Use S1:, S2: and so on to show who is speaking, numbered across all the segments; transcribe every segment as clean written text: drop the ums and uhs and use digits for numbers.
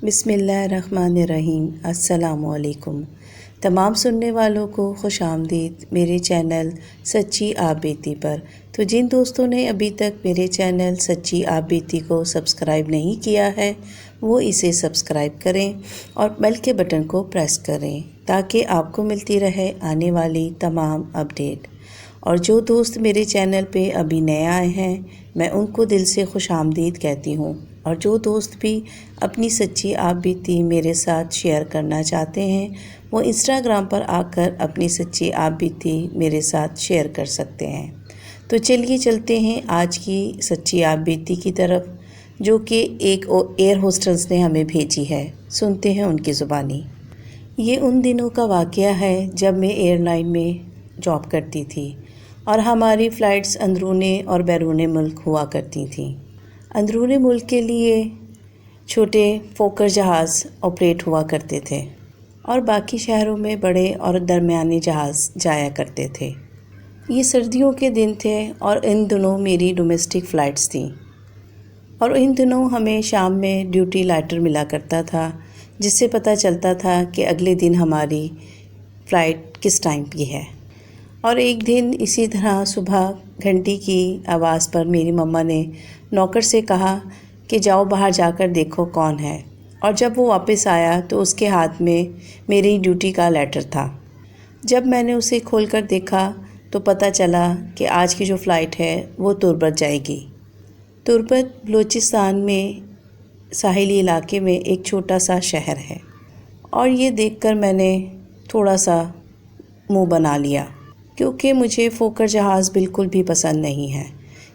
S1: بسم اللہ الرحمن الرحیم۔ السلام علیکم تمام سننے والوں کو خوش آمدید میرے چینل سچی آپ بیتی پر۔ تو جن دوستوں نے ابھی تک میرے چینل سچی آپ بیتی کو سبسکرائب نہیں کیا ہے وہ اسے سبسکرائب کریں اور بیل کے بٹن کو پریس کریں تاکہ آپ کو ملتی رہے آنے والی تمام اپڈیٹ۔ اور جو دوست میرے چینل پہ ابھی نئے آئے ہیں میں ان کو دل سے خوش آمدید کہتی ہوں، اور جو دوست بھی اپنی سچی آپ بیتی میرے ساتھ شیئر کرنا چاہتے ہیں وہ انسٹاگرام پر آ کر اپنی سچی آپ بیتی میرے ساتھ شیئر کر سکتے ہیں۔ تو چلیے چلتے ہیں آج کی سچی آپ بیتی کی طرف، جو کہ ایک ایئر ہوسٹس نے ہمیں بھیجی ہے۔ سنتے ہیں ان کی زبانی۔ یہ ان دنوں کا واقعہ ہے جب میں ایئر لائن میں جاب کرتی تھی اور ہماری فلائٹس اندرون اور بیرون ملک ہوا کرتی تھیں۔ اندرون ملک کے لیے چھوٹے فوکر جہاز آپریٹ ہوا کرتے تھے اور باقی شہروں میں بڑے اور درمیانی جہاز جایا کرتے تھے۔ یہ سردیوں کے دن تھے اور ان دنوں میری ڈومیسٹک فلائٹس تھیں، اور ان دنوں ہمیں شام میں ڈیوٹی لائٹر ملا کرتا تھا جس سے پتہ چلتا تھا کہ اگلے دن ہماری فلائٹ کس ٹائم کی ہے۔ اور ایک دن اسی طرح صبح گھنٹی کی آواز پر میری مما نے نوکر سے کہا کہ جاؤ باہر جا کر دیکھو کون ہے، اور جب وہ واپس آیا تو اس کے ہاتھ میں میری ڈیوٹی کا لیٹر تھا۔ جب میں نے اسے کھول کر دیکھا تو پتہ چلا کہ آج کی جو فلائٹ ہے وہ تربت جائے گی۔ تربت بلوچستان میں ساحلی علاقے میں ایک چھوٹا سا شہر ہے، اور یہ دیکھ کر میں نے تھوڑا سا منہ بنا لیا، کیونکہ مجھے فوکر جہاز بالکل بھی پسند نہیں ہے،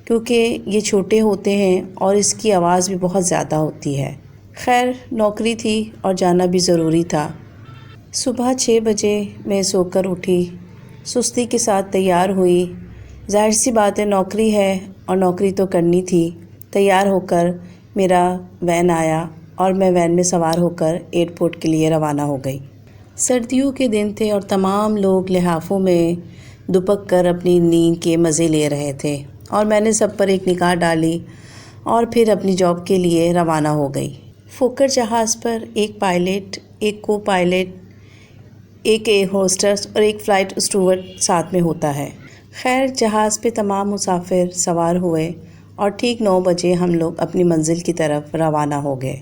S1: کیونکہ یہ چھوٹے ہوتے ہیں اور اس کی آواز بھی بہت زیادہ ہوتی ہے۔ خیر نوکری تھی اور جانا بھی ضروری تھا۔ صبح 6 بجے میں سو کر اٹھی، سستی کے ساتھ تیار ہوئی۔ ظاہر سی بات ہے نوکری ہے اور نوکری تو کرنی تھی۔ تیار ہو کر میرا وین آیا اور میں وین میں سوار ہو کر ایئرپورٹ کے لیے روانہ ہو گئی۔ سردیوں کے دن تھے اور تمام لوگ لحافوں میں دبک کر اپنی نیند کے مزے لے رہے تھے، اور میں نے سب پر ایک نگاہ ڈالی اور پھر اپنی جاب کے لیے روانہ ہو گئی۔ فوکر جہاز پر ایک پائلٹ، ایک کو پائلٹ، ایک ایئر ہوسٹس اور ایک فلائٹ اسٹوورڈ ساتھ میں ہوتا ہے۔ خیر جہاز پہ تمام مسافر سوار ہوئے اور ٹھیک 9 بجے ہم لوگ اپنی منزل کی طرف روانہ ہو گئے۔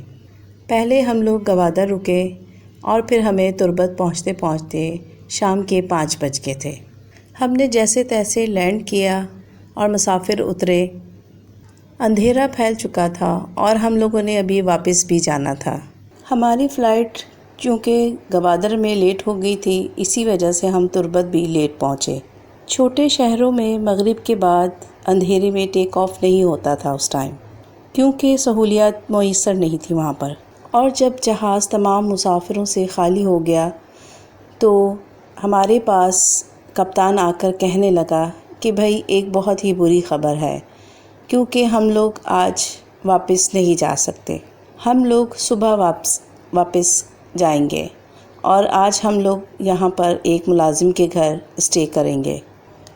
S1: پہلے ہم لوگ گوادر رکے اور پھر ہمیں تربت پہنچتے پہنچتے شام کے 5 بج گئے تھے۔ ہم نے جیسے تیسے لینڈ کیا اور مسافر اترے۔ اندھیرا پھیل چکا تھا اور ہم لوگوں نے ابھی واپس بھی جانا تھا۔ ہماری فلائٹ چونکہ گوادر میں لیٹ ہو گئی تھی، اسی وجہ سے ہم تربت بھی لیٹ پہنچے۔ چھوٹے شہروں میں مغرب کے بعد اندھیرے میں ٹیک آف نہیں ہوتا تھا اس ٹائم، کیونکہ سہولیات میسر نہیں تھی وہاں پر۔ اور جب جہاز تمام مسافروں سے خالی ہو گیا تو ہمارے پاس کپتان آ کر کہنے لگا کہ بھائی ایک بہت ہی بری خبر ہے، کیونکہ ہم لوگ آج واپس نہیں جا سکتے۔ ہم لوگ صبح واپس جائیں گے اور آج ہم لوگ یہاں پر ایک ملازم کے گھر اسٹے کریں گے۔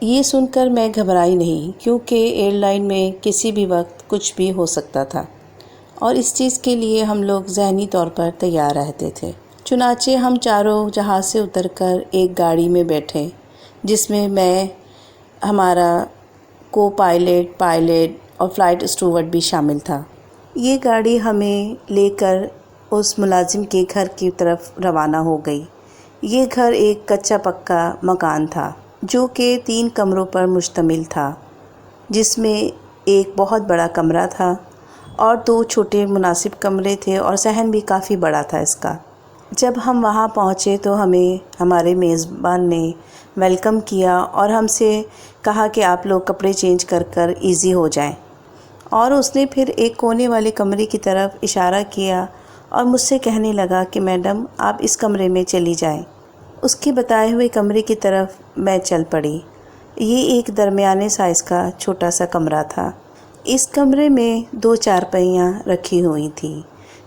S1: یہ سن کر میں گھبرائی نہیں، کیونکہ ایئر لائن میں کسی بھی وقت کچھ بھی ہو سکتا تھا، اور اس چیز کے لیے ہم لوگ ذہنی طور پر تیار رہتے تھے۔ چنانچہ ہم چاروں جہاز سے اتر کر ایک گاڑی میں بیٹھے، جس میں ہمارا کو پائلٹ اور فلائٹ اسٹوورڈ بھی شامل تھا۔ یہ گاڑی ہمیں لے کر اس ملازم کے گھر کی طرف روانہ ہو گئی۔ یہ گھر ایک کچا پکا مکان تھا جو کہ 3 کمروں پر مشتمل تھا، جس میں ایک بہت بڑا کمرہ تھا اور 2 چھوٹے مناسب کمرے تھے، اور صحن بھی کافی بڑا تھا اس کا۔ جب ہم وہاں پہنچے تو ہمیں ہمارے میزبان نے ویلکم کیا اور ہم سے کہا کہ آپ لوگ کپڑے چینج کر کر ایزی ہو جائیں، اور اس نے پھر ایک کونے والے کمرے کی طرف اشارہ کیا اور مجھ سے کہنے لگا کہ میڈم آپ اس کمرے میں چلی جائیں۔ اس کے بتائے ہوئے کمرے کی طرف میں چل پڑی۔ یہ ایک درمیانے سائز کا چھوٹا سا کمرہ تھا۔ اس کمرے میں 2 چارپائیاں رکھی ہوئی تھیں،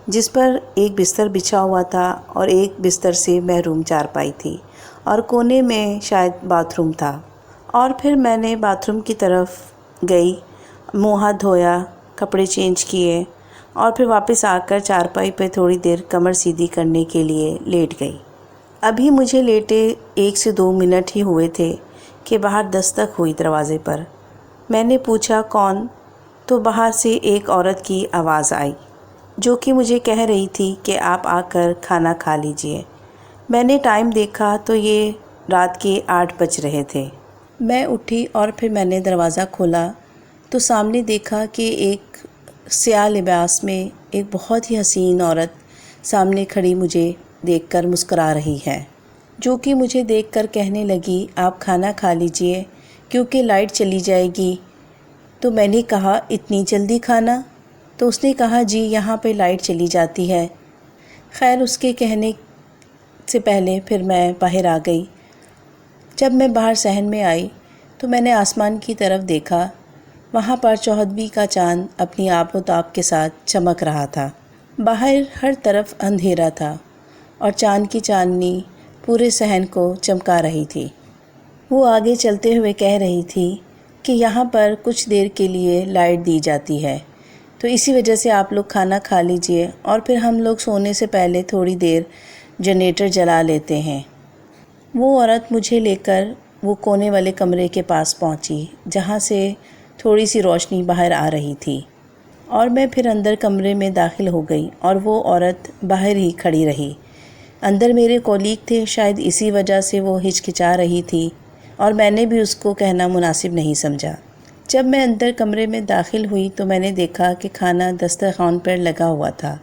S1: جس پر ایک بستر بچھا ہوا تھا اور ایک بستر سے محروم چارپائی تھی، اور کونے میں شاید باتھ روم تھا۔ اور پھر میں نے باتھ روم کی طرف گئی، منہ ہاتھ دھویا، کپڑے چینج کیے اور پھر واپس آ کر چارپائی پہ تھوڑی دیر کمر سیدھی کرنے کے لیے لیٹ گئی۔ ابھی مجھے لیٹے 1 سے 2 منٹ ہی ہوئے تھے کہ باہر دستک ہوئی دروازے پر۔ میں نے پوچھا کون؟ تو باہر سے ایک عورت کی آواز آئی جو کہ مجھے کہہ رہی تھی کہ آپ آ کر کھانا کھا لیجئے۔ میں نے ٹائم دیکھا تو یہ رات کے 8 بج رہے تھے۔ میں اٹھی اور پھر میں نے دروازہ کھولا تو سامنے دیکھا کہ ایک سیاہ لباس میں ایک بہت ہی حسین عورت سامنے کھڑی مجھے دیکھ کر مسکرا رہی ہے، جو کہ مجھے دیکھ کر کہنے لگی آپ کھانا کھا لیجئے کیونکہ لائٹ چلی جائے گی۔ تو میں نے کہا اتنی جلدی کھانا؟ تو اس نے کہا جی یہاں پہ لائٹ چلی جاتی ہے۔ خیر اس کے کہنے سے پہلے پھر میں باہر آ گئی۔ جب میں باہر صحن میں آئی تو میں نے آسمان کی طرف دیکھا، وہاں پر 14ویں کا چاند اپنی آب و تاب کے ساتھ چمک رہا تھا۔ باہر ہر طرف اندھیرا تھا اور چاند کی چاندنی پورے صحن کو چمکا رہی تھی۔ وہ آگے چلتے ہوئے کہہ رہی تھی کہ یہاں پر کچھ دیر کے لیے لائٹ دی جاتی ہے، تو اسی وجہ سے آپ لوگ کھانا کھا لیجئے اور پھر ہم لوگ سونے سے پہلے تھوڑی دیر جنریٹر جلا لیتے ہیں۔ وہ عورت مجھے لے کر وہ کونے والے کمرے کے پاس پہنچی جہاں سے تھوڑی سی روشنی باہر آ رہی تھی، اور میں پھر اندر کمرے میں داخل ہو گئی اور وہ عورت باہر ہی کھڑی رہی۔ اندر میرے کولیگ تھے، شاید اسی وجہ سے وہ ہچکچا رہی تھی اور میں نے بھی اس کو کہنا مناسب نہیں سمجھا۔ جب میں اندر کمرے میں داخل ہوئی تو میں نے دیکھا کہ کھانا دسترخوان پر لگا ہوا تھا،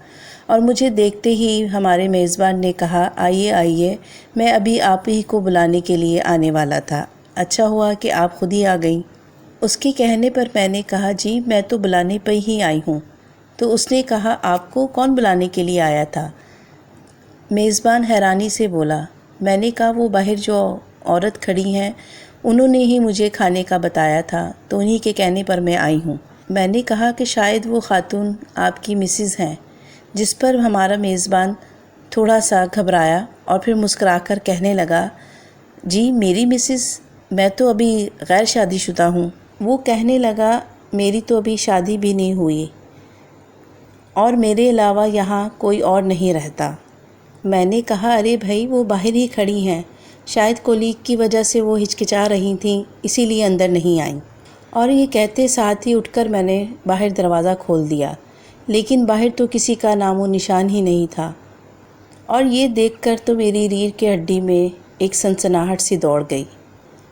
S1: اور مجھے دیکھتے ہی ہمارے میزبان نے کہا آئیے آئیے، میں ابھی آپ ہی کو بلانے کے لیے آنے والا تھا، اچھا ہوا کہ آپ خود ہی آ گئیں۔ اس کے کہنے پر میں نے کہا جی میں تو بلانے پہ ہی آئی ہوں۔ تو اس نے کہا آپ کو کون بلانے کے لیے آیا تھا؟ میزبان حیرانی سے بولا۔ میں نے کہا وہ باہر جو عورت کھڑی ہیں انہوں نے ہی مجھے کھانے کا بتایا تھا، تو انہی کے کہنے پر میں آئی ہوں۔ میں نے کہا کہ شاید وہ خاتون آپ کی مسز ہیں، جس پر ہمارا میزبان تھوڑا سا گھبرایا اور پھر مسکرا کر کہنے لگا جی میری مسز؟ میں تو ابھی غیر شادی شدہ ہوں۔ وہ کہنے لگا میری تو ابھی شادی بھی نہیں ہوئی اور میرے علاوہ یہاں کوئی اور نہیں رہتا۔ میں نے کہا ارے بھائی وہ باہر ہی کھڑی ہیں، شاید کولیگ کی وجہ سے وہ ہچکچا رہی تھیں اسی لیے اندر نہیں آئیں۔ اور یہ کہتے ساتھ ہی اٹھ کر میں نے باہر دروازہ کھول دیا، لیکن باہر تو کسی کا نام و نشان ہی نہیں تھا، اور یہ دیکھ کر تو میری ریڑھ کی ہڈی میں ایک سنسناہٹ سی دوڑ گئی۔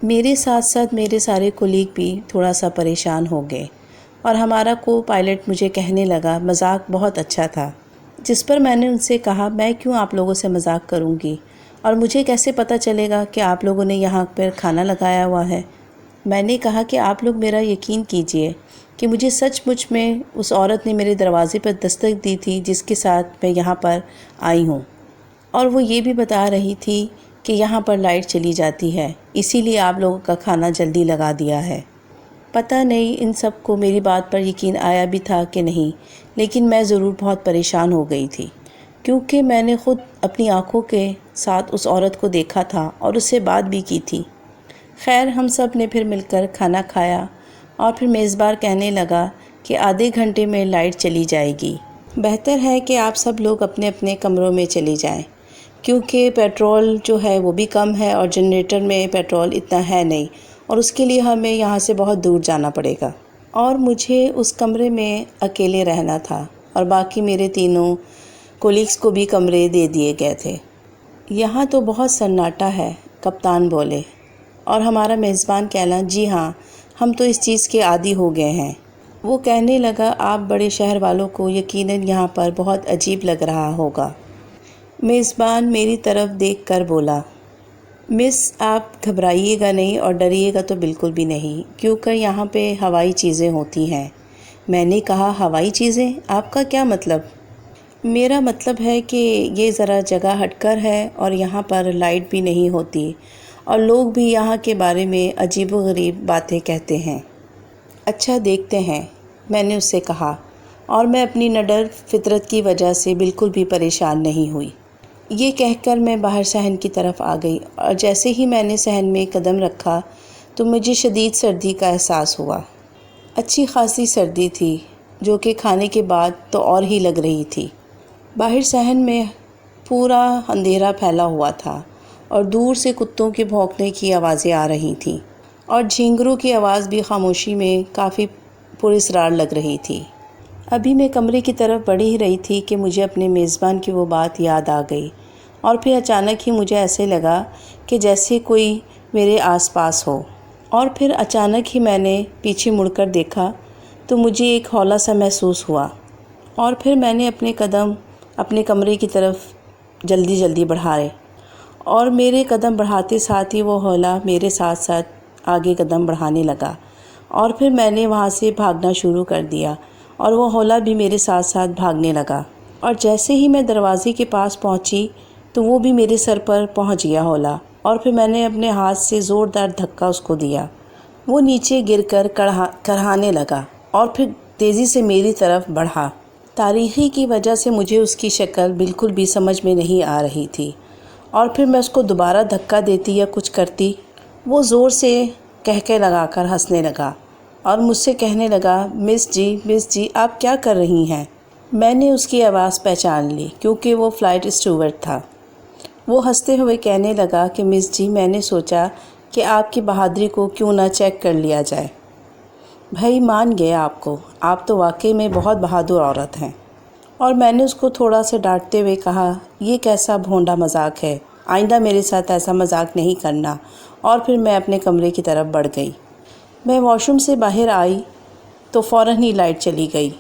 S1: میرے ساتھ ساتھ میرے سارے کولیگ بھی تھوڑا سا پریشان ہو گئے، اور ہمارا کو پائلٹ مجھے کہنے لگا مذاق بہت اچھا تھا، جس پر میں نے ان سے کہا میں کیوں آپ لوگوں سے مذاق کروں گی، اور مجھے کیسے پتہ چلے گا کہ آپ لوگوں نے یہاں پر کھانا لگایا ہوا ہے۔ میں نے کہا کہ آپ لوگ میرا یقین کیجئے کہ مجھے سچ مچ میں اس عورت نے میرے دروازے پر دستک دی تھی جس کے ساتھ میں یہاں پر آئی ہوں، اور وہ یہ بھی بتا رہی تھی کہ یہاں پر لائٹ چلی جاتی ہے، اسی لیے آپ لوگوں کا کھانا جلدی لگا دیا ہے۔ پتہ نہیں ان سب کو میری بات پر یقین آیا بھی تھا کہ نہیں، لیکن میں ضرور بہت پریشان ہو گئی تھی، کیونکہ میں نے خود اپنی آنکھوں کے ساتھ اس عورت کو دیکھا تھا اور اس سے بات بھی کی تھی۔ خیر ہم سب نے پھر مل کر کھانا کھایا، اور پھر میزبان کہنے لگا کہ آدھے گھنٹے میں لائٹ چلی جائے گی، بہتر ہے کہ آپ سب لوگ اپنے اپنے کمروں میں چلے جائیں، کیونکہ پیٹرول جو ہے وہ بھی کم ہے اور جنریٹر میں پیٹرول اتنا ہے نہیں، اور اس کے لیے ہمیں یہاں سے بہت دور جانا پڑے گا، اور مجھے اس کمرے میں اکیلے رہنا تھا، اور باقی میرے تینوں کولیگز کو بھی کمرے دے دیے گئے تھے۔ یہاں تو بہت سناٹا ہے، کپتان بولے، اور ہمارا میزبان کہنا جی ہاں ہم تو اس چیز کے عادی ہو گئے ہیں۔ وہ کہنے لگا آپ بڑے شہر والوں کو یقیناً یہاں پر بہت عجیب لگ رہا ہوگا۔ میزبان میری طرف دیکھ کر بولا مس آپ گھبرائیے گا نہیں اور ڈریے گا تو بالکل بھی نہیں، کیونکہ یہاں پہ ہوائی چیزیں ہوتی ہیں۔ میں نے کہا ہوائی چیزیں؟ آپ کا کیا مطلب؟ میرا مطلب ہے کہ یہ ذرا جگہ ہٹ کر ہے اور یہاں پر لائٹ بھی نہیں ہوتی، اور لوگ بھی یہاں کے بارے میں عجیب و غریب باتیں کہتے ہیں۔ اچھا دیکھتے ہیں، میں نے اس سے کہا، اور میں اپنی نڈر فطرت کی وجہ سے بالکل بھی پریشان نہیں ہوئی۔ یہ کہہ کر میں باہر صحن کی طرف آ گئی، اور جیسے ہی میں نے صحن میں قدم رکھا تو مجھے شدید سردی کا احساس ہوا۔ اچھی خاصی سردی تھی، جو کہ کھانے کے بعد تو اور ہی لگ رہی تھی۔ باہر صحن میں پورا اندھیرا پھیلا ہوا تھا اور دور سے کتوں کے بھونکنے کی آوازیں آ رہی تھیں اور جھینگروں کی آواز بھی خاموشی میں کافی پراسرار لگ رہی تھی۔ ابھی میں کمرے کی طرف بڑھ ہی رہی تھی کہ مجھے اپنے میزبان کی وہ بات یاد آ گئی، اور پھر اچانک ہی مجھے ایسے لگا کہ جیسے کوئی میرے آس پاس ہو، اور پھر اچانک ہی میں نے پیچھے مڑ کر دیکھا تو مجھے ایک ہولا سا محسوس ہوا، اور پھر میں نے اپنے قدم اپنے کمرے کی طرف جلدی جلدی بڑھائے، اور میرے قدم بڑھاتے ساتھ ہی وہ ہولا میرے ساتھ ساتھ آگے قدم بڑھانے لگا، اور پھر میں نے وہاں سے بھاگنا شروع کر دیا اور وہ ہولا بھی میرے ساتھ ساتھ بھاگنے لگا، اور جیسے ہی میں دروازے کے پاس پہنچی تو وہ بھی میرے سر پر پہنچ گیا ہولا، اور پھر میں نے اپنے ہاتھ سے زوردار دھکا اس کو دیا۔ وہ نیچے گر کر کرہانے لگا اور پھر تیزی سے میری طرف بڑھا۔ تاریکی کی وجہ سے مجھے اس کی شکل بالکل بھی سمجھ میں نہیں آ رہی تھی، اور پھر میں اس کو دوبارہ دھکا دیتی یا کچھ کرتی، وہ زور سے کہکے لگا کر ہنسنے لگا اور مجھ سے کہنے لگا، مس جی آپ کیا کر رہی ہیں؟ میں نے اس کی آواز پہچان لی کیونکہ وہ فلائٹ اسٹیورڈ تھا۔ وہ ہنستے ہوئے کہنے لگا کہ مس جی، میں نے سوچا کہ آپ کی بہادری کو کیوں نہ چیک کر لیا جائے۔ بھائی مان گیا آپ کو، آپ تو واقعی میں بہت بہادر عورت ہیں۔ اور میں نے اس کو تھوڑا سا ڈانٹتے ہوئے کہا، یہ کیسا بھونڈا مذاق ہے، آئندہ میرے ساتھ ایسا مذاق نہیں کرنا، اور پھر میں اپنے کمرے کی طرف بڑھ گئی۔ میں واش روم سے باہر آئی تو فوراً ہی لائٹ چلی گئی،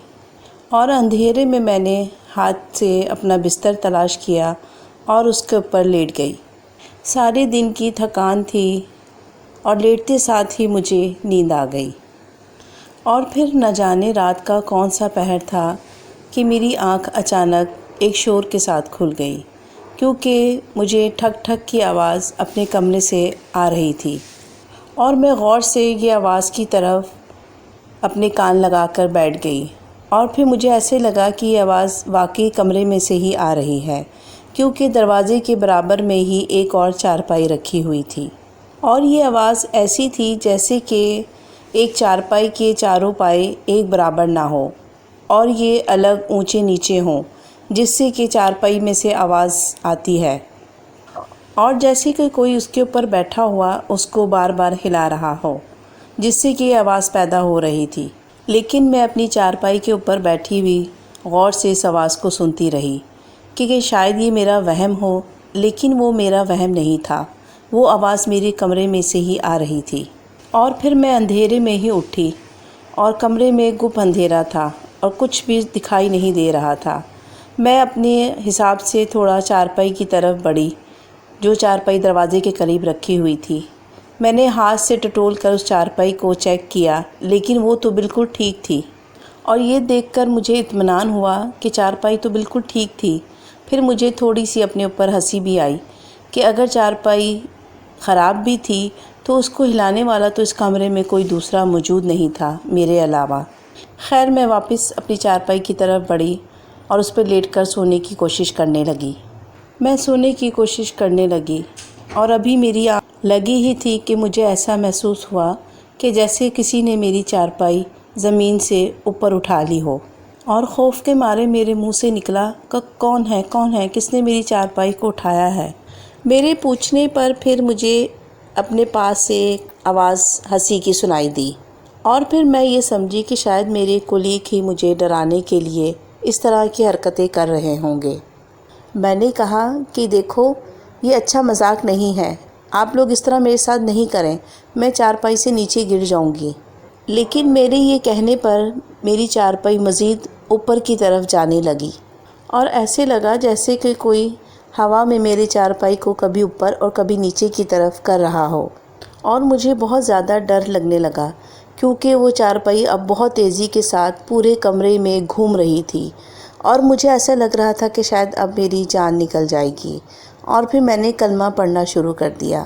S1: اور اندھیرے میں نے ہاتھ سے اپنا بستر تلاش کیا اور اس کے اوپر لیٹ گئی۔ سارے دن کی تھکان تھی اور لیٹتے ساتھ ہی مجھے نیند آ گئی، اور پھر نہ جانے رات کا کون سا پہر تھا کہ میری آنکھ اچانک ایک شور کے ساتھ کھل گئی، کیونکہ مجھے ٹھک ٹھک کی آواز اپنے کمرے سے آ رہی تھی، اور میں غور سے یہ آواز کی طرف اپنے کان لگا کر بیٹھ گئی، اور پھر مجھے ایسے لگا کہ یہ آواز واقعی کمرے میں سے ہی آ رہی ہے، کیونکہ دروازے کے برابر میں ہی ایک اور چارپائی رکھی ہوئی تھی، اور یہ آواز ایسی تھی جیسے کہ ایک چارپائی کے چاروں پائے ایک برابر نہ ہو اور یہ الگ اونچے نیچے ہوں، جس سے کہ چارپائی میں سے آواز آتی ہے، اور جیسے کہ کوئی اس کے اوپر بیٹھا ہوا اس کو بار بار ہلا رہا ہو، جس سے کہ یہ آواز پیدا ہو رہی تھی۔ لیکن میں اپنی چارپائی کے اوپر بیٹھی ہوئی غور سے اس آواز کو سنتی رہی کہ شاید یہ میرا وہم ہو، لیکن وہ میرا وہم نہیں تھا، وہ آواز میرے کمرے میں سے ہی آ رہی تھی۔ اور پھر میں اندھیرے میں ہی اٹھی، اور کمرے میں گپ اندھیرا تھا اور کچھ بھی دکھائی نہیں دے رہا تھا۔ میں اپنے حساب سے تھوڑا چارپائی کی طرف بڑھی، جو چارپائی دروازے کے قریب رکھی ہوئی تھی۔ میں نے ہاتھ سے ٹٹول کر اس چارپائی کو چیک کیا، لیکن وہ تو بالکل ٹھیک تھی، اور یہ دیکھ کر مجھے اطمینان ہوا کہ چارپائی تو بالکل ٹھیک تھی۔ پھر مجھے تھوڑی سی اپنے اوپر ہنسی بھی آئی کہ اگر چارپائی خراب بھی تھی تو اس کو ہلانے والا تو اس کمرے میں کوئی دوسرا موجود نہیں تھا میرے علاوہ۔ خیر، میں واپس اپنی چارپائی کی طرف بڑھی اور اس پر لیٹ کر سونے کی کوشش کرنے لگی۔ میں سونے کی کوشش کرنے لگی، اور ابھی میری آنکھ لگی ہی تھی کہ مجھے ایسا محسوس ہوا کہ جیسے کسی نے میری چارپائی زمین سے اوپر اٹھا لی ہو، اور خوف کے مارے میرے منہ سے نکلا کہ کون ہے، کس نے میری چارپائی کو اٹھایا ہے؟ میرے پوچھنے پر پھر مجھے اپنے پاس سے ایک آواز ہنسی کی سنائی دی، اور پھر میں یہ سمجھی کہ شاید میرے کولیگ ہی مجھے ڈرانے کے لیے اس طرح کی حرکتیں کر رہے ہوں گے۔ میں نے کہا کہ دیکھو، یہ اچھا مذاق نہیں ہے، آپ لوگ اس طرح میرے ساتھ نہیں کریں، میں چارپائی سے نیچے گر جاؤں گی۔ لیکن میرے یہ کہنے پر میری چارپائی مزید اوپر کی طرف جانے لگی، اور ایسے لگا جیسے کہ کوئی ہوا میں میرے چارپائی کو کبھی اوپر اور کبھی نیچے کی طرف کر رہا ہو، اور مجھے بہت زیادہ ڈر لگنے لگا، کیونکہ وہ چارپائی اب بہت تیزی کے ساتھ پورے کمرے میں گھوم رہی تھی، اور مجھے ایسا لگ رہا تھا کہ شاید اب میری جان نکل جائے گی۔ اور پھر میں نے کلمہ پڑھنا شروع کر دیا۔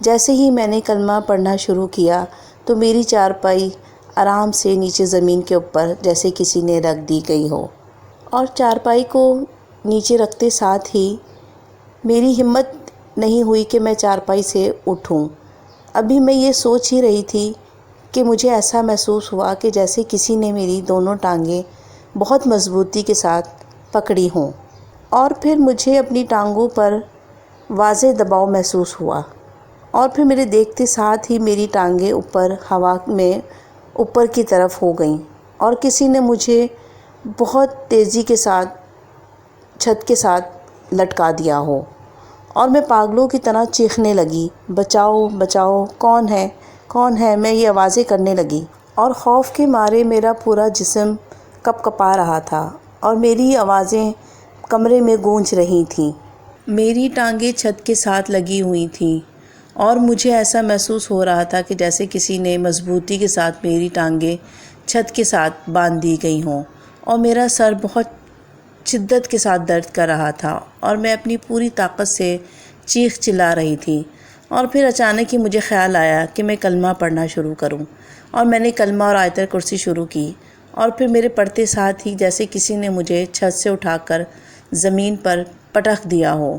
S1: جیسے ہی میں نے کلمہ پڑھنا شروع کیا تو میری چارپائی آرام سے نیچے زمین کے اوپر جیسے کسی نے رکھ دی گئی ہو، اور چارپائی کو نیچے رکھتے ساتھ ہی میری ہمت نہیں ہوئی کہ میں چارپائی سے اٹھوں۔ ابھی میں یہ سوچ ہی رہی تھی کہ مجھے ایسا محسوس ہوا کہ جیسے کسی نے میری دونوں ٹانگیں بہت مضبوطی کے ساتھ پکڑی ہوں، اور پھر مجھے اپنی ٹانگوں پر واضح دباؤ محسوس ہوا، اور پھر میرے دیکھتے ساتھ ہی میری ٹانگیں اوپر ہوا میں اوپر کی طرف ہو گئیں، اور کسی نے مجھے بہت تیزی کے ساتھ چھت کے ساتھ لٹکا دیا ہو، اور میں پاگلوں کی طرح چیخنے لگی، بچاؤ بچاؤ، کون ہے کون ہے، میں یہ آوازیں کرنے لگی، اور خوف کے مارے میرا پورا جسم کپ کپا رہا تھا اور میری آوازیں کمرے میں گونج رہی تھیں۔ میری ٹانگیں چھت کے ساتھ لگی ہوئی تھیں اور مجھے ایسا محسوس ہو رہا تھا کہ جیسے کسی نے مضبوطی کے ساتھ میری ٹانگیں چھت کے ساتھ باندھ دی گئی ہوں، اور میرا سر بہت شدت کے ساتھ درد کر رہا تھا اور میں اپنی پوری طاقت سے چیخ چلا رہی تھی۔ اور پھر اچانک ہی مجھے خیال آیا کہ میں کلمہ پڑھنا شروع کروں، اور میں نے کلمہ اور آیت الکرسی شروع کی، اور پھر میرے پڑھتے ساتھ ہی جیسے کسی نے مجھے چھت سے اٹھا کر زمین پر پٹک دیا ہو۔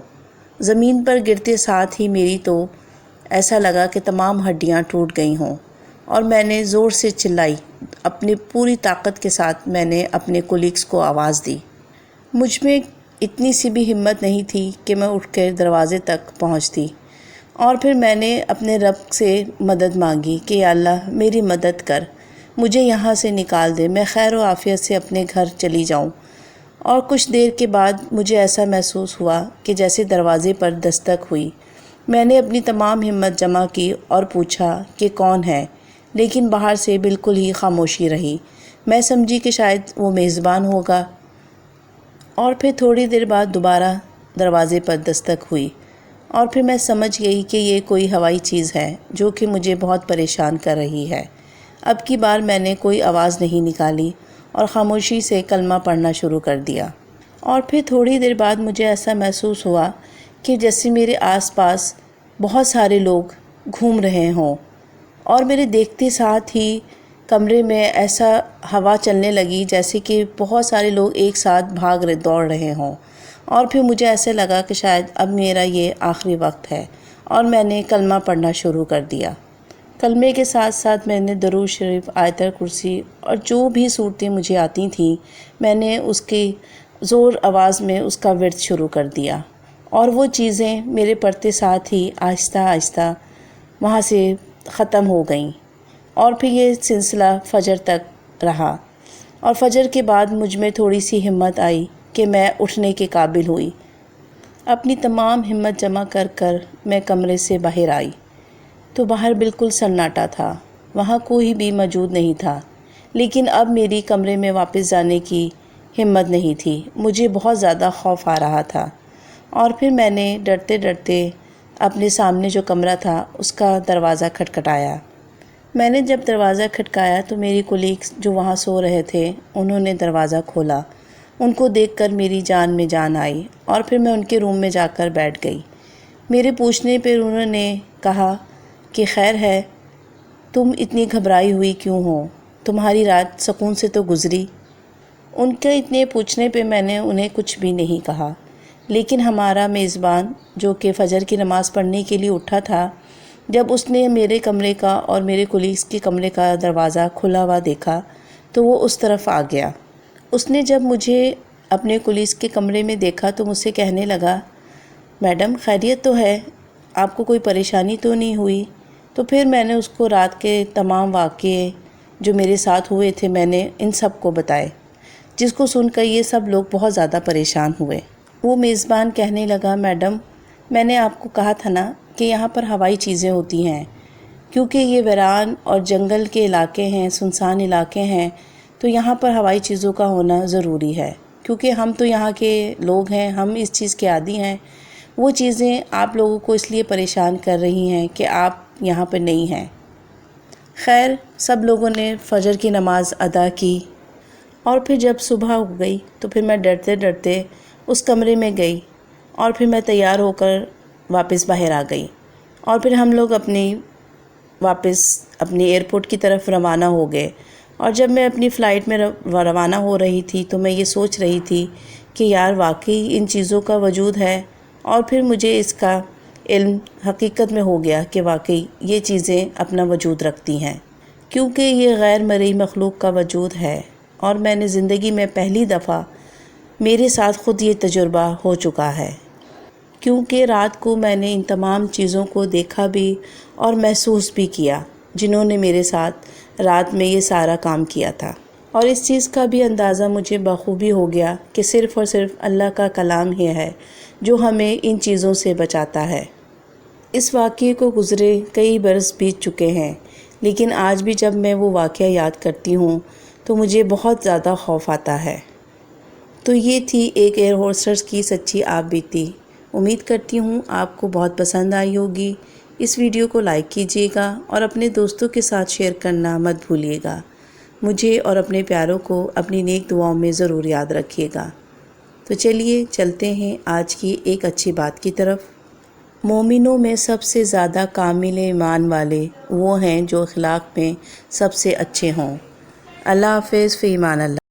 S1: زمین پر گرتے ساتھ ہی میری تو ایسا لگا کہ تمام ہڈیاں ٹوٹ گئی ہوں، اور میں نے زور سے چلائی، اپنی پوری طاقت کے ساتھ میں نے اپنے کولیگز کو آواز دی۔ مجھ میں اتنی سی بھی ہمت نہیں تھی کہ میں اٹھ کر دروازے تک پہنچتی، اور پھر میں نے اپنے رب سے مدد مانگی کہ یا اللہ میری مدد کر، مجھے یہاں سے نکال دے، میں خیر و عافیت سے اپنے گھر چلی جاؤں۔ اور کچھ دیر کے بعد مجھے ایسا محسوس ہوا کہ جیسے دروازے پر دستک ہوئی۔ میں نے اپنی تمام ہمت جمع کی اور پوچھا کہ کون ہے، لیکن باہر سے بالکل ہی خاموشی رہی۔ میں سمجھی کہ شاید وہ میزبان ہوگا، اور پھر تھوڑی دیر بعد دوبارہ دروازے پر دستک ہوئی، اور پھر میں سمجھ گئی کہ یہ کوئی ہوائی چیز ہے جو کہ مجھے بہت پریشان کر رہی ہے۔ اب کی بار میں نے کوئی آواز نہیں نکالی اور خاموشی سے کلمہ پڑھنا شروع کر دیا، اور پھر تھوڑی دیر بعد مجھے ایسا محسوس ہوا کہ جیسے میرے آس پاس بہت سارے لوگ گھوم رہے ہوں، اور میرے دیکھتے ساتھ ہی کمرے میں ایسا ہوا چلنے لگی جیسے کہ بہت سارے لوگ ایک ساتھ دوڑ رہے ہوں، اور پھر مجھے ایسے لگا کہ شاید اب میرا یہ آخری وقت ہے، اور میں نے کلمہ پڑھنا شروع کر دیا۔ کلمے کے ساتھ ساتھ میں نے درود شریف، آیت الکرسی اور جو بھی صورتیں مجھے آتی تھیں میں نے اس کی زور آواز میں اس کا ورد شروع کر دیا، اور وہ چیزیں میرے پڑھتے ساتھ ہی آہستہ آہستہ وہاں سے ختم ہو گئیں، اور پھر یہ سلسلہ فجر تک رہا، اور فجر کے بعد مجھ میں تھوڑی سی ہمت آئی کہ میں اٹھنے کے قابل ہوئی۔ اپنی تمام ہمت جمع کر میں کمرے سے باہر آئی تو باہر بالکل سناٹا تھا، وہاں کوئی بھی موجود نہیں تھا، لیکن اب میری کمرے میں واپس جانے کی ہمت نہیں تھی، مجھے بہت زیادہ خوف آ رہا تھا، اور پھر میں نے ڈرتے ڈرتے اپنے سامنے جو کمرہ تھا اس کا دروازہ کھٹکھٹایا۔ میں نے جب دروازہ کھٹکایا تو میری کولیگز جو وہاں سو رہے تھے انہوں نے دروازہ کھولا، ان کو دیکھ کر میری جان میں جان آئی، اور پھر میں ان کے روم میں جا کر بیٹھ گئی۔ میرے پوچھنے پر انہوں نے کہا کہ خیر ہے، تم اتنی گھبرائی ہوئی کیوں ہو، تمہاری رات سکون سے تو گزری؟ ان کے اتنے پوچھنے پہ میں نے انہیں کچھ بھی نہیں کہا، لیکن ہمارا میزبان جو کہ فجر کی نماز پڑھنے کے لیے اٹھا تھا، جب اس نے میرے کمرے کا اور میرے کولیگز کے کمرے کا دروازہ کھلا ہوا دیکھا تو وہ اس طرف آ گیا۔ اس نے جب مجھے اپنے کولیگز کے کمرے میں دیکھا تو مجھ سے کہنے لگا، میڈم خیریت تو ہے، آپ کو کوئی پریشانی تو نہیں ہوئی؟ تو پھر میں نے اس کو رات کے تمام واقعے جو میرے ساتھ ہوئے تھے میں نے ان سب کو بتائے، جس کو سن کر یہ سب لوگ بہت زیادہ پریشان ہوئے۔ وہ میزبان کہنے لگا، میڈم میں نے آپ کو کہا تھا نا کہ یہاں پر ہوائی چیزیں ہوتی ہیں، کیونکہ یہ ویران اور جنگل کے علاقے ہیں، سنسان علاقے ہیں، تو یہاں پر ہوائی چیزوں کا ہونا ضروری ہے، کیونکہ ہم تو یہاں کے لوگ ہیں، ہم اس چیز کے عادی ہیں۔ وہ چیزیں آپ لوگوں کو اس لیے پریشان کر رہی ہیں کہ آپ یہاں پہ نہیں ہیں۔ خیر سب لوگوں نے فجر کی نماز ادا کی، اور پھر جب صبح ہو گئی تو پھر میں ڈرتے ڈرتے اس کمرے میں گئی، اور پھر میں تیار ہو کر واپس باہر آ گئی، اور پھر ہم لوگ واپس اپنی ایئرپورٹ کی طرف روانہ ہو گئے۔ اور جب میں اپنی فلائٹ میں روانہ ہو رہی تھی تو میں یہ سوچ رہی تھی کہ یار واقعی ان چیزوں کا وجود ہے، اور پھر مجھے اس کا علم حقیقت میں ہو گیا کہ واقعی یہ چیزیں اپنا وجود رکھتی ہیں، کیونکہ یہ غیر مرئی مخلوق کا وجود ہے، اور میں نے زندگی میں پہلی دفعہ میرے ساتھ خود یہ تجربہ ہو چکا ہے، کیونکہ رات کو میں نے ان تمام چیزوں کو دیکھا بھی اور محسوس بھی کیا جنہوں نے میرے ساتھ رات میں یہ سارا کام کیا تھا۔ اور اس چیز کا بھی اندازہ مجھے بخوبی ہو گیا کہ صرف اور صرف اللہ کا کلام ہی ہے جو ہمیں ان چیزوں سے بچاتا ہے۔ اس واقعے کو گزرے کئی برس بیت چکے ہیں، لیکن آج بھی جب میں وہ واقعہ یاد کرتی ہوں تو مجھے بہت زیادہ خوف آتا ہے۔ تو یہ تھی ایک ایئر ہوسٹس کی سچی آپ بیتی۔ امید کرتی ہوں آپ کو بہت پسند آئی ہوگی۔ اس ویڈیو کو لائک کیجیے گا اور اپنے دوستوں کے ساتھ شیئر کرنا مت بھولیے گا۔ مجھے اور اپنے پیاروں کو اپنی نیک دعاؤں میں ضرور یاد رکھیے گا۔ تو چلیے چلتے ہیں آج کی ایک اچھی بات کی طرف۔ مومنوں میں سب سے زیادہ کامل ایمان والے وہ ہیں جو اخلاق میں سب سے اچھے ہوں۔ اللہ حافظ، فی امان اللہ۔